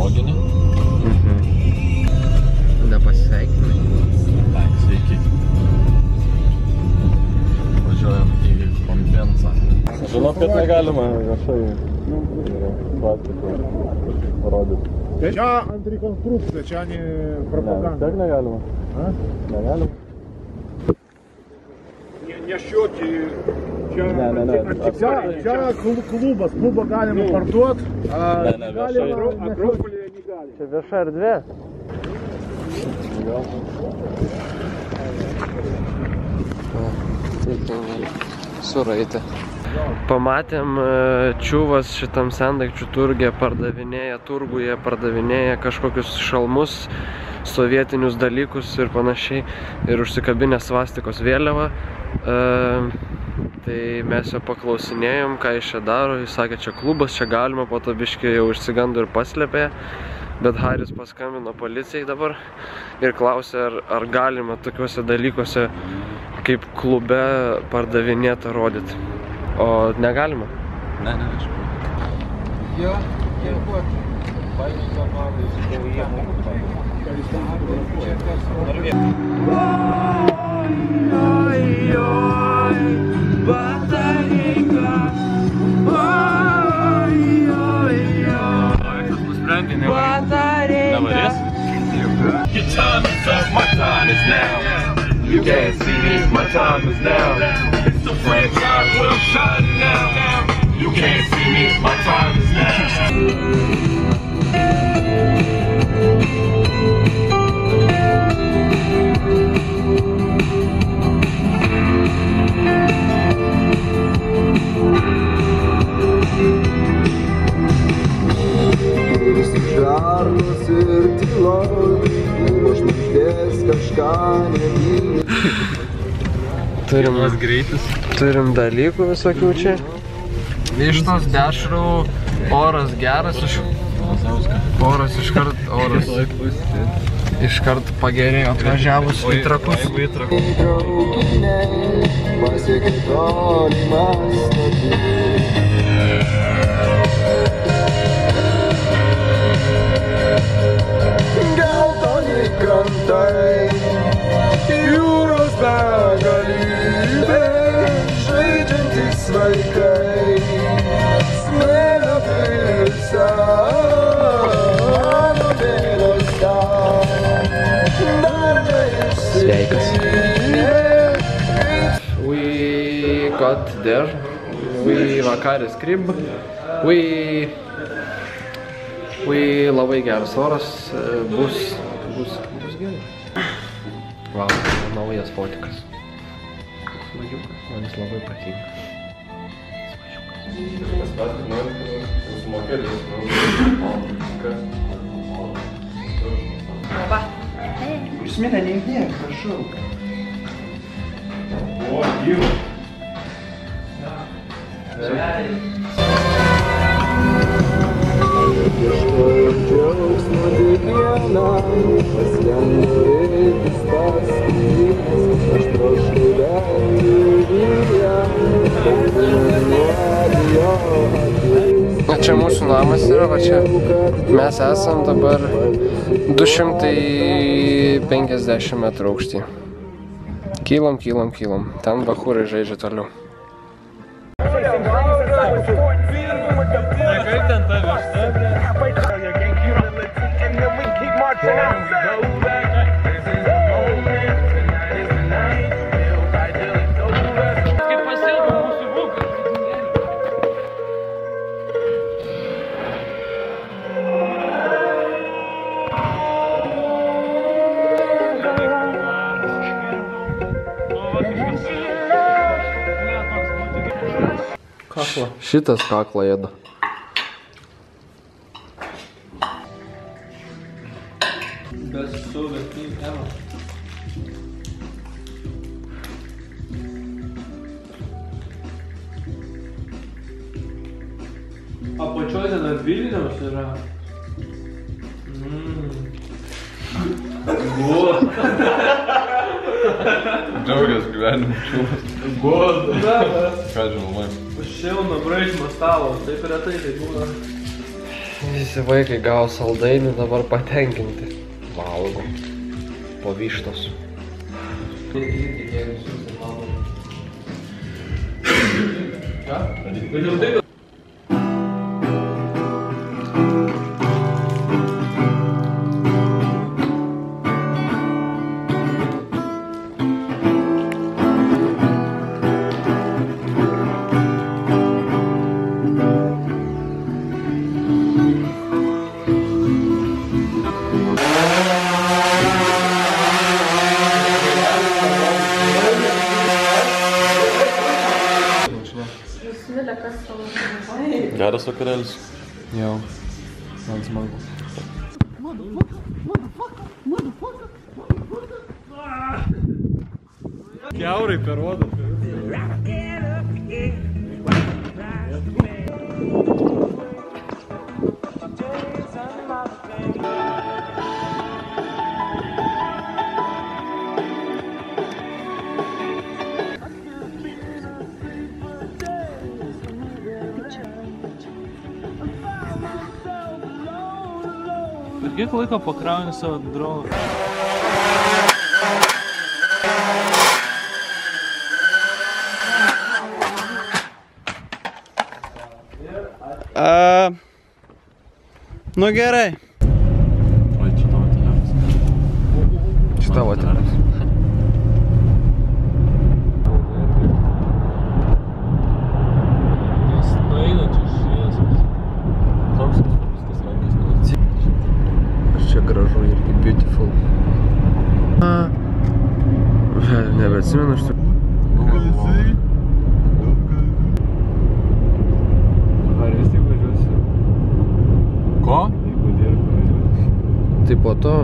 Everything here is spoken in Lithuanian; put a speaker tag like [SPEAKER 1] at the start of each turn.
[SPEAKER 1] žmoginį.
[SPEAKER 2] Nepasveikinai.
[SPEAKER 1] Sveiki. Važiuojam į kompensą. Žinot, kad negalima viešai plastiką rodyti.
[SPEAKER 3] Čia ant rekonstrukcija, čia ne propaganda.
[SPEAKER 1] Tiek negalima. Negalima.
[SPEAKER 3] Nešioti. Čia klubas, klubą galima parduoti.
[SPEAKER 1] Ne, viešai.
[SPEAKER 3] Akropolyje negali.
[SPEAKER 2] Čia vieša erdvė. Suraitė. Pamatėm, čiuvas šitam sendaikčių turgė turguje pardavinėja kažkokius šalmus, sovietinius dalykus ir panašiai, ir užsikabinę svastikos vėliavą. Tai mes jo paklausinėjom, ką jis čia daro. Jis sakė, čia klubas, čia galima, po to biškį jau išsigando ir paslėpė. Bet Haris paskambino policijai dabar ir klausė, ar galima tokiuose dalykuose kaip klube pardavinėtą rodyti. O negalima?
[SPEAKER 1] Ne, aišku.
[SPEAKER 4] Jo, вот.
[SPEAKER 1] Nevarės?
[SPEAKER 5] Your time is up, my time is now. You can't see me, my time is now. It's the franchise where I'm shining now. You can't see me, my time is now.
[SPEAKER 4] Žarnos ir tyloj, buvo žvaigždės kažką nevyli.
[SPEAKER 2] Turim dalykų visokių čia. Vištos, dešrų, oras geras, iškart pagerėjo atvažiavus į Trakus.
[SPEAKER 4] Traukiniai pasiekė tolimas stotis. Geltoni krantai, jūros begalybė, žaidžiantys vaikai, smėlio pilse, mano vėliose, dar neišsivydė.
[SPEAKER 2] We got there. We vakaris krib. We labai geras oras, bus gerai. Vau, naujas fotikas. Smagiukas, man jis labai patinka.
[SPEAKER 4] Smėlę neįdėk, prašau.
[SPEAKER 5] O, jau.
[SPEAKER 4] Ieškojom džiaugsmo kiekvieną, paslendo reitis paskutinis, aš trošku vengti vyrią, nuodį jo akis.
[SPEAKER 2] Čia mūsų namas yra, va čia mes esam dabar 250 metrų aukštį. Kylam. Ten bachūrai žaidžia toliau.
[SPEAKER 1] Kaip ten ta višta? Kaip pasilgo mūsų būkas.
[SPEAKER 2] Kaklą. Šitas kaklą ėda.
[SPEAKER 6] Apačioj ten Vilniaus yra.
[SPEAKER 1] Džiaugias gyvenimu čiūvas. Ką žinoma?
[SPEAKER 6] Šilno braižymo stalo, taip retai tai būna.
[SPEAKER 2] Visi vaikai gavo saldainį, dabar patenkinti. Valgo. Po vištos.
[SPEAKER 1] Geras vakarėlis.
[SPEAKER 6] Jau. Man smagu. Kiaurai per odą.
[SPEAKER 1] Ir kiek laiko pakrauni savo droną?
[SPEAKER 6] Nu gerai.
[SPEAKER 1] Oi, čia tavo telefonas.
[SPEAKER 2] Čia tavo telefonas.
[SPEAKER 1] Nes nueina čia šviesas. Toks svarbus tas rankės.
[SPEAKER 2] Čia gražu irgi beautiful. Nebeatsimenu aš tik.
[SPEAKER 6] Ar vis tik važiuosi?
[SPEAKER 1] Ko?
[SPEAKER 6] Jeigu dirba važiuosi.
[SPEAKER 2] Tai po to